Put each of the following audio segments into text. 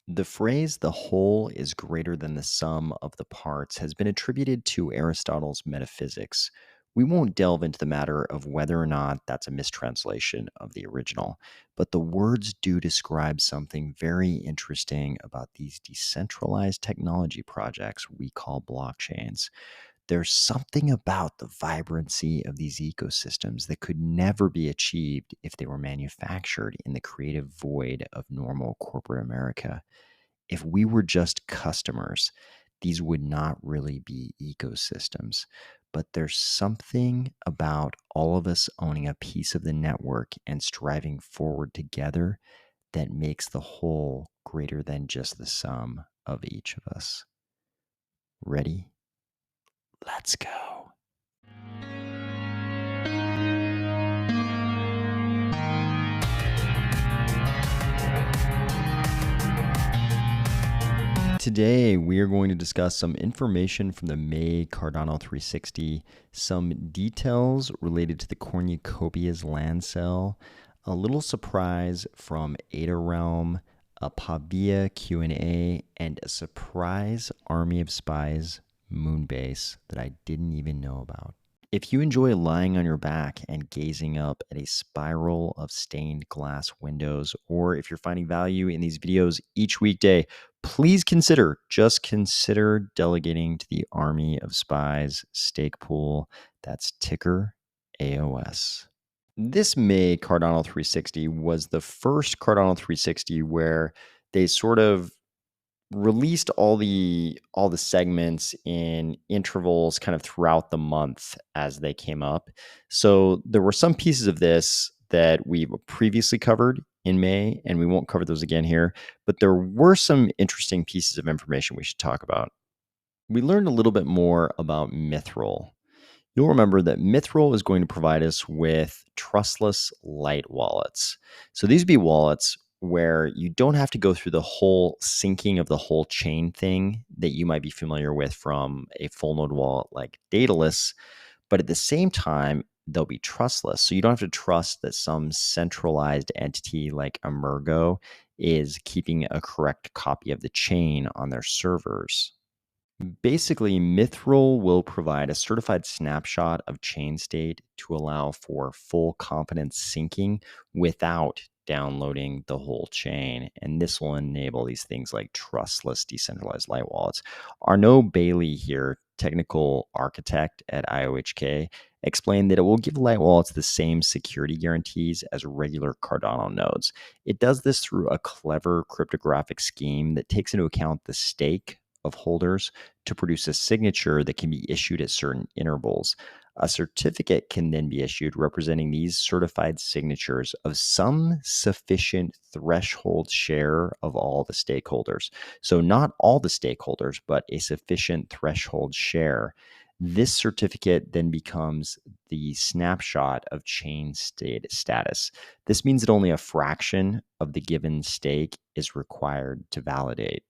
The phrase "the whole is greater than the sum of the parts" has been attributed to Aristotle's Metaphysics. We won't delve into the matter of whether or not that's a mistranslation of the original, but the words do describe something very interesting about these decentralized technology projects we call blockchains. There's something about the vibrancy of these ecosystems that could never be achieved if they were manufactured in the creative void of normal corporate America. If we were just customers, these would not really be ecosystems. But there's something about all of us owning a piece of the network and striving forward together that makes the whole greater than just the sum of each of us. Ready? Let's go. Today, we are going to discuss some information from the May Cardano 360, some details related to the Cornucopias land sale, a little surprise from Ada Realm, a Pavia Q&A, and a surprise Army of Spies moonbase that I didn't even know about. If you enjoy lying on your back and gazing up at a spiral of stained glass windows, or if you're finding value in these videos each weekday, please just consider delegating to the Army of Spies stake pool. That's ticker AOS. This May Cardano 360 was the first Cardano 360 where they sort of released all the segments in intervals kind of throughout the month as they came up. So there were some pieces of this that we've previously covered in May, and we won't cover those again here, but there were some interesting pieces of information we should talk about. We learned a little bit more about Mithril. You'll remember that Mithril is going to provide us with trustless light wallets. So these would be wallets where you don't have to go through the whole syncing of the whole chain thing that you might be familiar with from a full node wallet like Daedalus, but at the same time, they'll be trustless. So you don't have to trust that some centralized entity like Emergo is keeping a correct copy of the chain on their servers. Basically, Mithril will provide a certified snapshot of chain state to allow for full confidence syncing without downloading the whole chain. And this will enable these things like trustless decentralized light wallets. Arnaud Bailey here, technical architect at IOHK, explained that it will give light wallets the same security guarantees as regular Cardano nodes. It does this through a clever cryptographic scheme that takes into account the stake of holders to produce a signature that can be issued at certain intervals. A certificate can then be issued representing these certified signatures of some sufficient threshold share of all the stakeholders. So, not all the stakeholders, but a sufficient threshold share. This certificate then becomes the snapshot of chain state status. This means that only a fraction of the given stake is required to validate.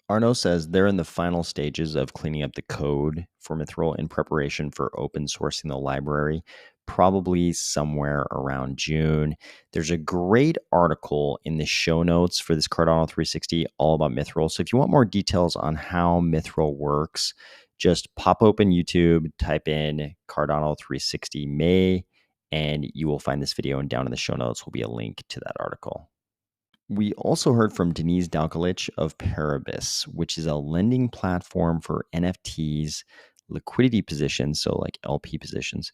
Arnaud says they're in the final stages of cleaning up the code for Mithril in preparation for open sourcing the library, probably somewhere around June. There's a great article in the show notes for this Cardano 360 all about Mithril. So if you want more details on how Mithril works, just pop open YouTube, type in Cardano 360 May, and you will find this video, and down in the show notes will be a link to that article. We also heard from Denise Dalkalich of Paribus, which is a lending platform for NFTs, liquidity positions, so like LP positions,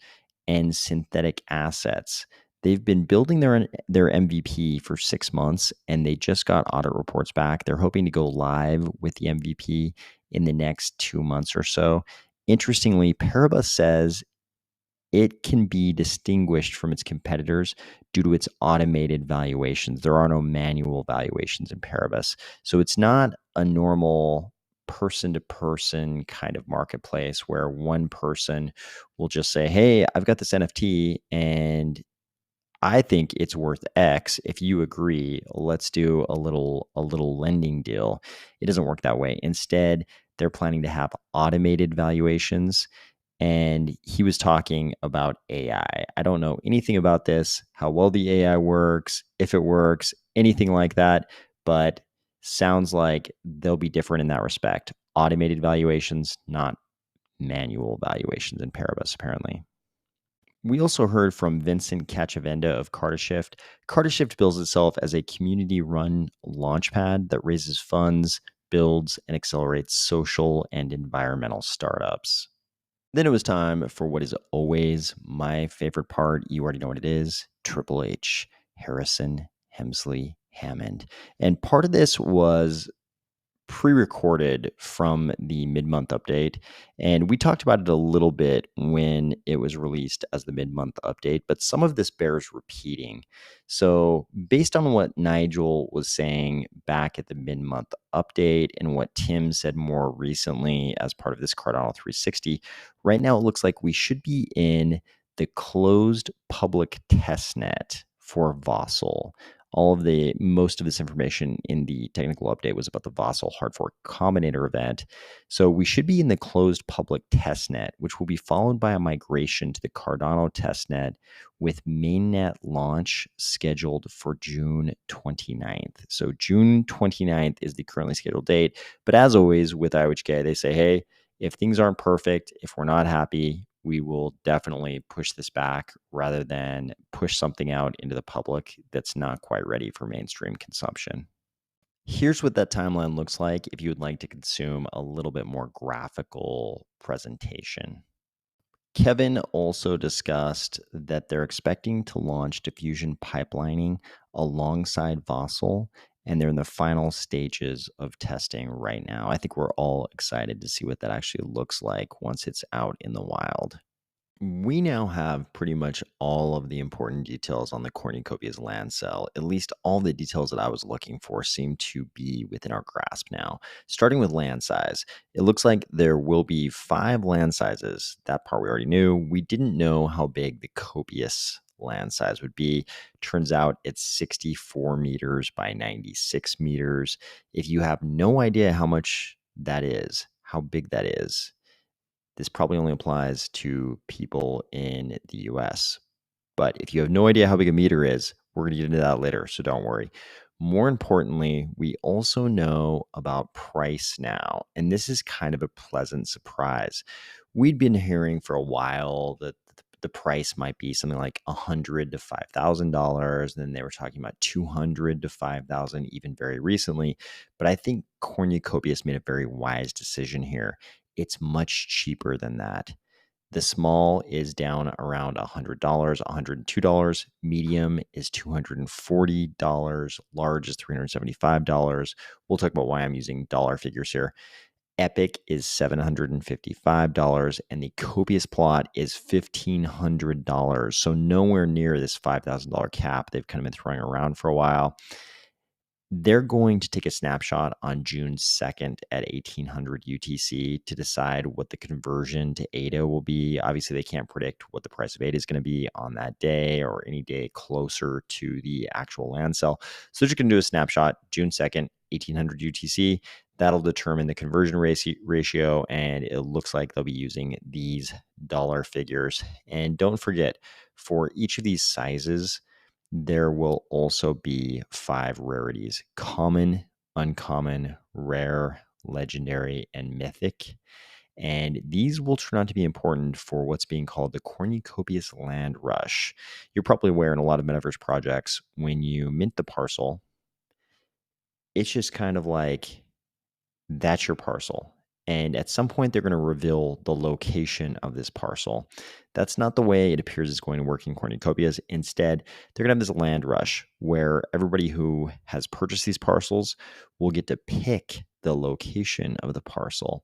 and synthetic assets. They've been building their MVP for 6 months, and they just got audit reports back. They're hoping to go live with the MVP in the next 2 months or so. Interestingly, Paribus says it can be distinguished from its competitors due to its automated valuations. There are no manual valuations in Paribus. So it's not a normal person-to-person kind of marketplace where one person will just say, hey, I've got this NFT and I think it's worth X. If you agree, let's do a little lending deal. It doesn't work that way. Instead, they're planning to have automated valuations, and he was talking about AI. I don't know anything about this, how well the AI works, if it works, anything like that, but Sounds like they'll be different in that respect. Automated valuations, not manual valuations in Paribus, apparently. We also heard from Vincent Cacciavenda of CardaShift. CardaShift bills itself as a community-run launchpad that raises funds, builds, and accelerates social and environmental startups. Then it was time for what is always my favorite part. You already know what it is. Triple H, Harrison, Hemsley, Hammond. And part of this was pre-recorded from the mid-month update, and we talked about it a little bit when it was released as the mid-month update, but some of this bears repeating. So based on what Nigel was saying back at the mid-month update and what Tim said more recently as part of this Cardano 360, right now it looks like we should be in the closed public testnet for Vossel. Most of this information in the technical update was about the Vossel hard fork combinator event. So we should be in the closed public testnet, which will be followed by a migration to the Cardano testnet with mainnet launch scheduled for June 29th. So June 29th is the currently scheduled date. But as always with IOHK, they say, hey, if things aren't perfect, if we're not happy, we will definitely push this back rather than push something out into the public that's not quite ready for mainstream consumption. Here's what that timeline looks like if you would like to consume a little bit more graphical presentation. Kevin also discussed that they're expecting to launch diffusion pipelining alongside Vossel, and they're in the final stages of testing right now. I think we're all excited to see what that actually looks like once it's out in the wild. We now have pretty much all of the important details on the Cornucopias land sale. At least all the details that I was looking for seem to be within our grasp now. Starting with land size, it looks like there will be 5 land sizes. That part we already knew. We didn't know how big the copious land size would be. Turns out it's 64 meters by 96 meters. If you have no idea how much that is, how big that is, this probably only applies to people in the US. But if you have no idea how big a meter is, we're going to get into that later, so don't worry. More importantly, we also know about price now, and this is kind of a pleasant surprise. We'd been hearing for a while that the price might be something like $100 to $5,000, and then they were talking about $200 to $5,000 even very recently. But I think Cornucopias made a very wise decision here. It's much cheaper than that. The small is down around $100, $102. Medium is $240. Large is $375. We'll talk about why I'm using dollar figures here. Epic is $755, and the copious plot is $1,500. So nowhere near this $5,000 cap they've kind of been throwing around for a while. They're going to take a snapshot on June 2nd at 1800 UTC to decide what the conversion to ADA will be. Obviously, they can't predict what the price of ADA is going to be on that day or any day closer to the actual land sale. So they're just going to do a snapshot June 2nd, 1800 UTC. That'll determine the conversion ratio, and it looks like they'll be using these dollar figures. And don't forget, for each of these sizes, there will also be 5 rarities: common, uncommon, rare, legendary, and mythic. And these will turn out to be important for what's being called the Cornucopias land rush. You're probably aware in a lot of metaverse projects, when you mint the parcel, it's just kind of like that's your parcel. And at some point, they're going to reveal the location of this parcel. That's not the way it appears it's going to work in Cornucopias. Instead, they're going to have this land rush where everybody who has purchased these parcels will get to pick the location of the parcel.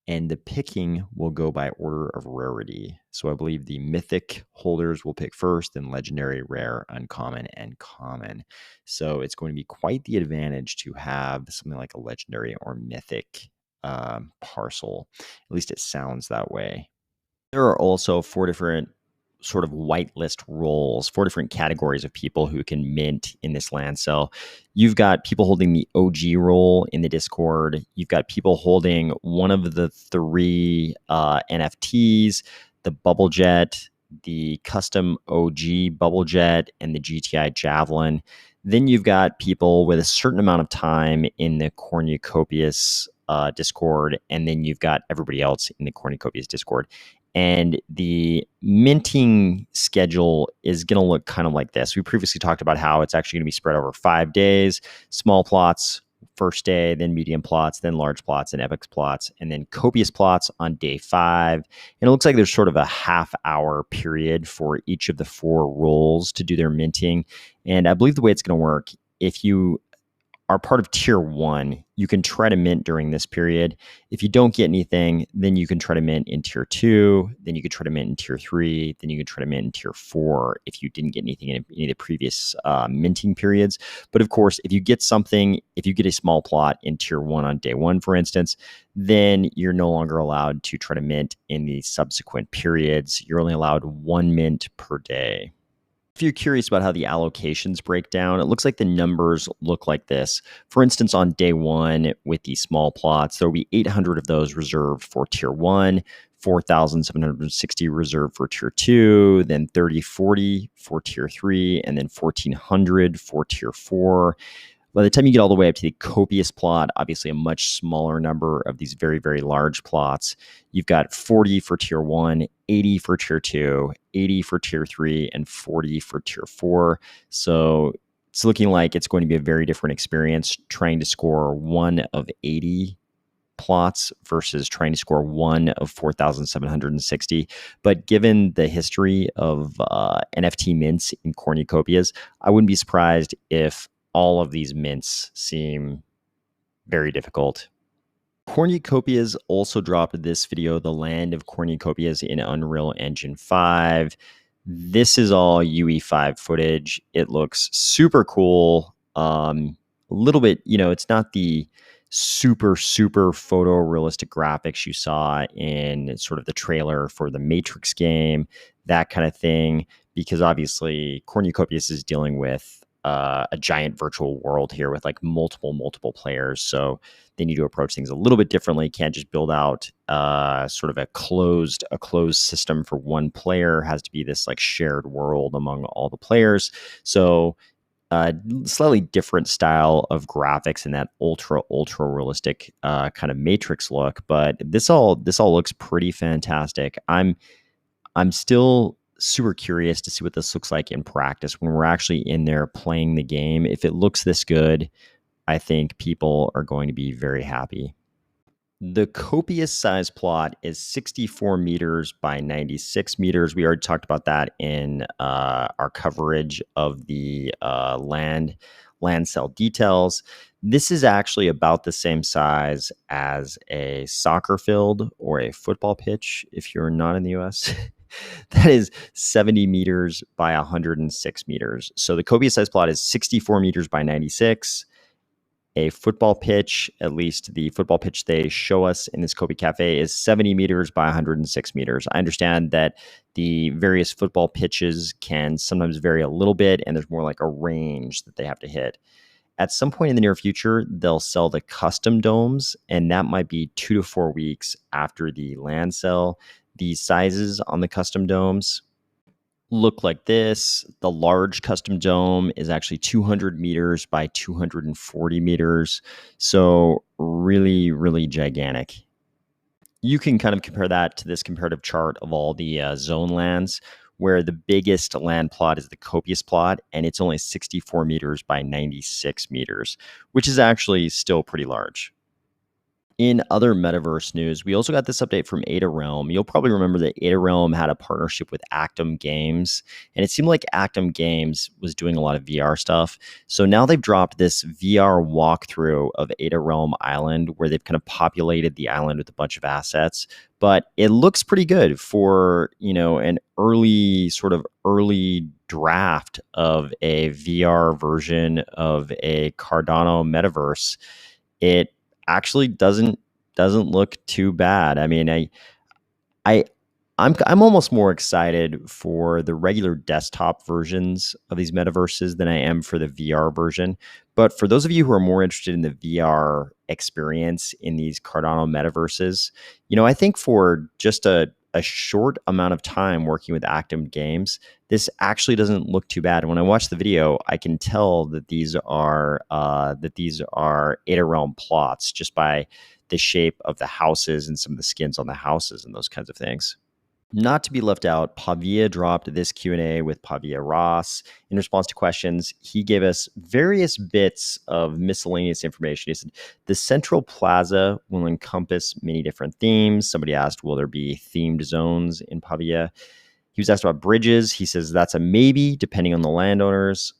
And the picking will go by order of rarity. So I believe the mythic holders will pick first, then legendary, rare, uncommon, and common. So it's going to be quite the advantage to have something like a legendary or mythic parcel. At least it sounds that way. There are also 4 different sort of whitelist roles, 4 different categories of people who can mint in this land sale. You've got people holding the OG role in the Discord. You've got people holding one of the 3 NFTs, the Bubble Jet, the custom OG Bubble Jet, and the GTI Javelin. Then you've got people with a certain amount of time in the Cornucopias Discord, and then you've got everybody else in the Cornucopias Discord. And the minting schedule is going to look kind of like this. We previously talked about how it's actually going to be spread over 5 days, small plots first day, then medium plots, then large plots, and epic plots, and then copious plots on day 5. And it looks like there's sort of a half-hour period for each of the 4 roles to do their minting. And I believe the way it's going to work, if you are part of tier 1, you can try to mint during this period. If you don't get anything, then you can try to mint in tier 2, then you could try to mint in tier 3, then you can try to mint in tier 4 if you didn't get anything in any of the previous minting periods. But of course, if you get something, if you get a small plot in tier 1 on day 1, for instance, then you're no longer allowed to try to mint in the subsequent periods. You're only allowed 1 mint per day. If you're curious about how the allocations break down, it looks like the numbers look like this. For instance, on day 1 with the small plots, there will be 800 of those reserved for tier 1, 4,760 reserved for tier 2, then 3040 for tier 3, and then 1,400 for tier 4. By the time you get all the way up to the copious plot, obviously a much smaller number of these very, very large plots, you've got 40 for tier 1, 80 for tier 2, 80 for tier 3, and 40 for tier 4. So it's looking like it's going to be a very different experience trying to score 1 of 80 plots versus trying to score 1 of 4,760. But given the history of NFT mints in Cornucopias, I wouldn't be surprised if all of these mints seem very difficult. Cornucopias also dropped this video, The Land of Cornucopias, in Unreal Engine 5. This is all UE5 footage. It looks super cool. A little bit, it's not the super photorealistic graphics you saw in sort of the trailer for the Matrix game, that kind of thing, because obviously Cornucopias is dealing with a giant virtual world here with like multiple players. So they need to approach things a little bit differently. Can't just build out sort of a closed system for one player. It has to be this like shared world among all the players. So slightly different style of graphics and that ultra realistic kind of Matrix look. But this all looks pretty fantastic. I'm still super curious to see what this looks like in practice when we're actually in there playing the game. If it looks this good, I think people are going to be very happy. The copious size plot is 64 meters by 96 meters. We already talked about that in our coverage of the land cell details. This is actually about the same size as a soccer field or a football pitch if you're not in the US. That is 70 meters by 106 meters. So the copious size plot is 64 meters by 96. A football pitch, at least the football pitch they show us in this Kobe Cafe, is 70 meters by 106 meters. I understand that the various football pitches can sometimes vary a little bit, and there's more like a range that they have to hit. At some point in the near future, they'll sell the custom domes, and that might be 2 to 4 weeks after the land sell. The sizes on the custom domes look like this. The large custom dome is actually 200 meters by 240 meters. So really gigantic. You can kind of compare that to this comparative chart of all the zone lands, where the biggest land plot is the copious plot, and it's only 64 meters by 96 meters, which is actually still pretty large. In other metaverse news, we also got this update from Ada Realm. You'll probably remember that Ada Realm had a partnership with Actum Games, and it seemed like Actum Games was doing a lot of VR stuff. So now they've dropped this VR walkthrough of Ada Realm Island, where they've kind of populated the island with a bunch of assets. But it looks pretty good for, an early draft of a VR version of a Cardano metaverse. It actually doesn't look too bad. I mean, I'm almost more excited for the regular desktop versions of these metaverses than I am for the VR version. But for those of you who are more interested in the VR experience in these Cardano metaverses, I think for just a a short amount of time working with active games, this actually doesn't look too bad. When I watch the video, I can tell that these are Ada Realm plots just by the shape of the houses and some of the skins on the houses and those kinds of things. Not to be left out, Pavia dropped this Q&A with Pavia Ross. In response to questions, he gave us various bits of miscellaneous information. He said, the central plaza will encompass many different themes. Somebody asked, will there be themed zones in Pavia? He was asked about bridges. He says that's a maybe, depending on the landowners.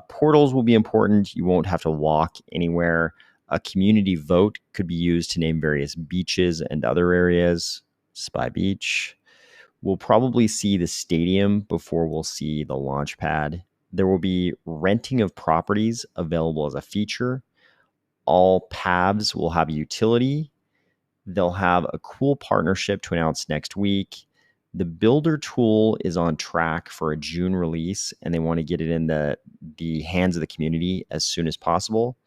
Portals will be important. You won't have to walk anywhere. A community vote could be used to name various beaches and other areas. Spy Beach. We'll probably see the stadium before we'll see the launch pad. There will be renting of properties available as a feature. All paths will have a utility. They'll have a cool partnership to announce next week. The builder tool is on track for a June release, and they want to get it in the hands of the community as soon as possible.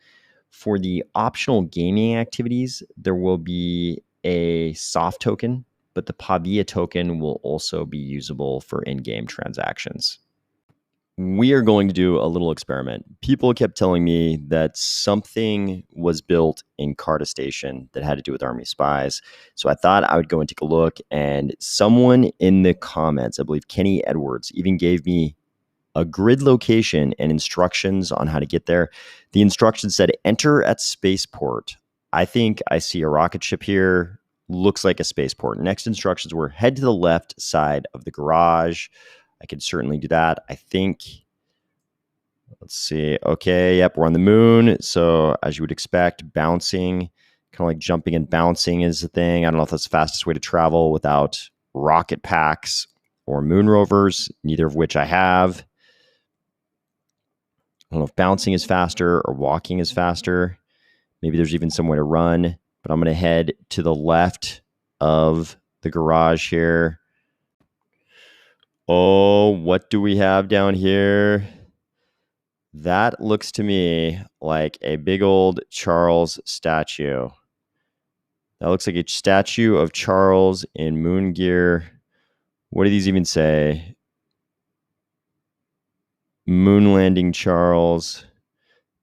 For the optional gaming activities, there will be a soft token, but the Pavia token will also be usable for in-game transactions. We are going to do a little experiment. People kept telling me that something was built in Carda Station that had to do with Army Spies. So I thought I would go and take a look, and someone in the comments, I believe Kenny Edwards, even gave me a grid location and instructions on how to get there. The instructions said, enter at spaceport. I think I see a rocket ship here. Looks like a spaceport. Next instructions were head to the left side of the garage. I could certainly do that. I think, let's see. Okay, yep, we're on the moon. So as you would expect, bouncing, kind of like jumping and bouncing is the thing. I don't know if that's the fastest way to travel without rocket packs or moon rovers, neither of which I have. I don't know if bouncing is faster or walking is faster. Maybe there's even some way to run. But I'm going to head to the left of the garage here. Oh, what do we have down here? That looks to me like a big old Charles statue. That looks like a statue of Charles in moon gear. What do these even say? Moon landing Charles.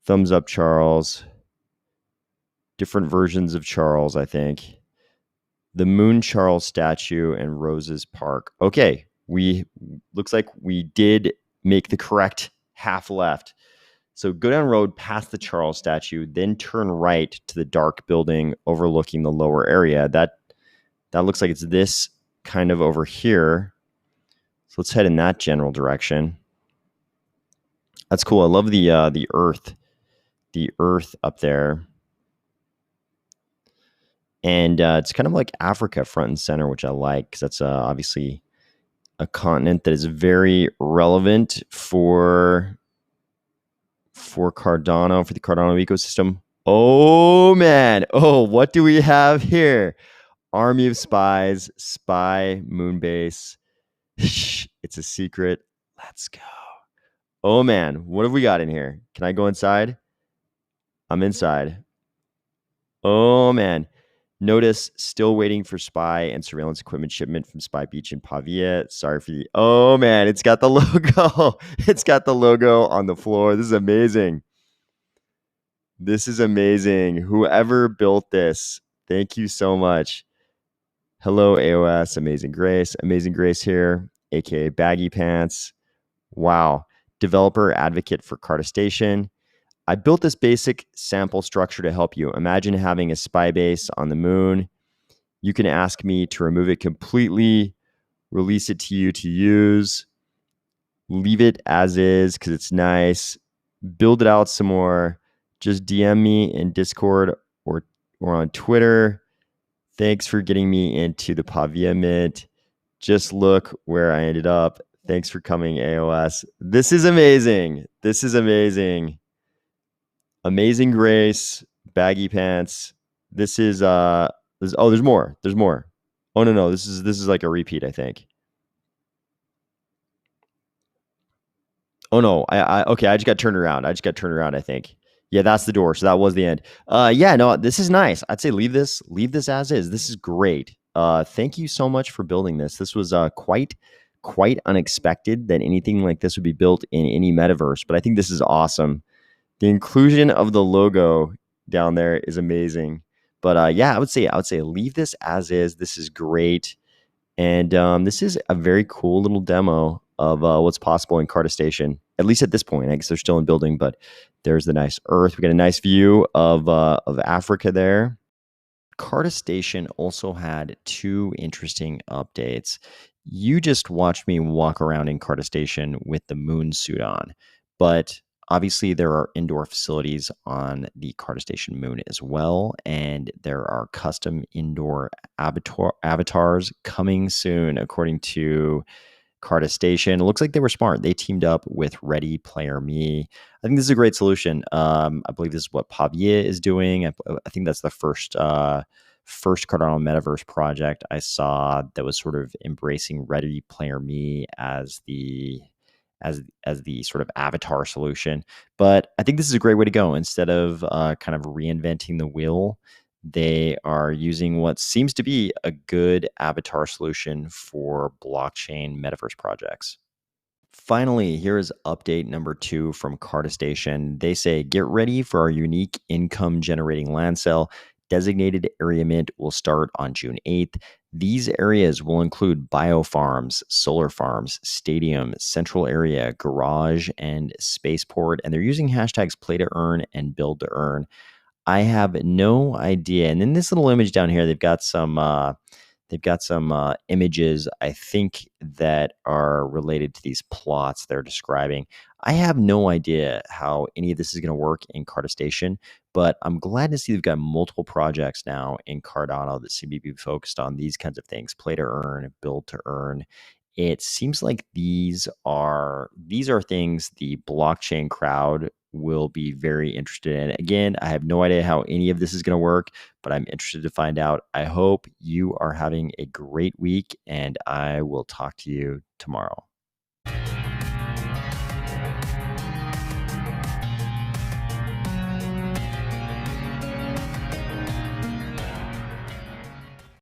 Thumbs up Charles. Different versions of Charles, I think. The Moon Charles statue and Roses Park. Okay, looks like we did make the correct half left. So go down road past the Charles statue, then turn right to the dark building overlooking the lower area. That looks like it's this kind of over here. So let's head in that general direction. That's cool. I love the earth up there. And it's kind of like Africa front and center, which I like because that's obviously a continent that is very relevant for Cardano, for the Cardano ecosystem. Oh, man. Oh, what do we have here? Army of Spies, Spy, Moonbase. It's a secret. Let's go. Oh, man. What have we got in here? Can I go inside? I'm inside. Oh, man. Notice, still waiting for spy and surveillance equipment shipment from Spy Beach in Pavia. Sorry for the... Oh, man, it's got the logo. It's got the logo on the floor. This is amazing. This is amazing. Whoever built this, thank you so much. Hello, AOS. Amazing Grace. Amazing Grace here, a.k.a. Baggy Pants. Wow. Developer advocate for Carda Station. I built this basic sample structure to help you. Imagine having a spy base on the moon. You can ask me to remove it completely, release it to you to use, leave it as is because it's nice, build it out some more. Just DM me in Discord or on Twitter. Thanks for getting me into the Pavia Mint. Just look where I ended up. Thanks for coming, AOS. This is amazing. This is amazing. Amazing Grace, Baggy Pants. This is there's more. There's more. Oh no, this is like a repeat, I think. Oh no, okay, I just got turned around. I think. Yeah, that's the door. So that was the end. Yeah, no, this is nice. I'd say leave this as is. This is great. Thank you so much for building this. This was quite unexpected that anything like this would be built in any metaverse, but I think this is awesome. The inclusion of the logo down there is amazing. But yeah, I would say leave this as is. This is great, and this is a very cool little demo of what's possible in Carta Station. At least at this point, I guess they're still in building, but there's the nice Earth. We got a nice view of Africa there. Carta Station also had two interesting updates. You just watched me walk around in Carta Station with the moon suit on, but obviously there are indoor facilities on the Carta Station moon as well, and there are custom indoor avatars coming soon, according to Carta Station. It looks like they were smart. They teamed up with Ready Player Me. I think this is a great solution. I believe this is what Pavia is doing. I think that's the first Cardano metaverse project I saw that was sort of embracing Ready Player Me as the sort of avatar solution. But I think this is a great way to go. Instead of kind of reinventing the wheel, they are using what seems to be a good avatar solution for blockchain metaverse projects. Finally, here is update number 2 from Carta Station. They say, get ready for our unique income generating land sale. Designated area mint will start on June 8th. These areas will include biofarms, solar farms, stadium, central area, garage, and spaceport. And they're using hashtags play to earn and build to earn. I have no idea. And in this little image down here, they've got some images, I think, that are related to these plots they're describing. I have no idea how any of this is going to work in Carta Station, but I'm glad to see they've got multiple projects now in Cardano that seem to be focused on these kinds of things: play to earn, build to earn. It seems like these are things the blockchain crowd will be very interested in. Again, I have no idea how any of this is going to work, but I'm interested to find out. I hope you are having a great week, and I will talk to you tomorrow.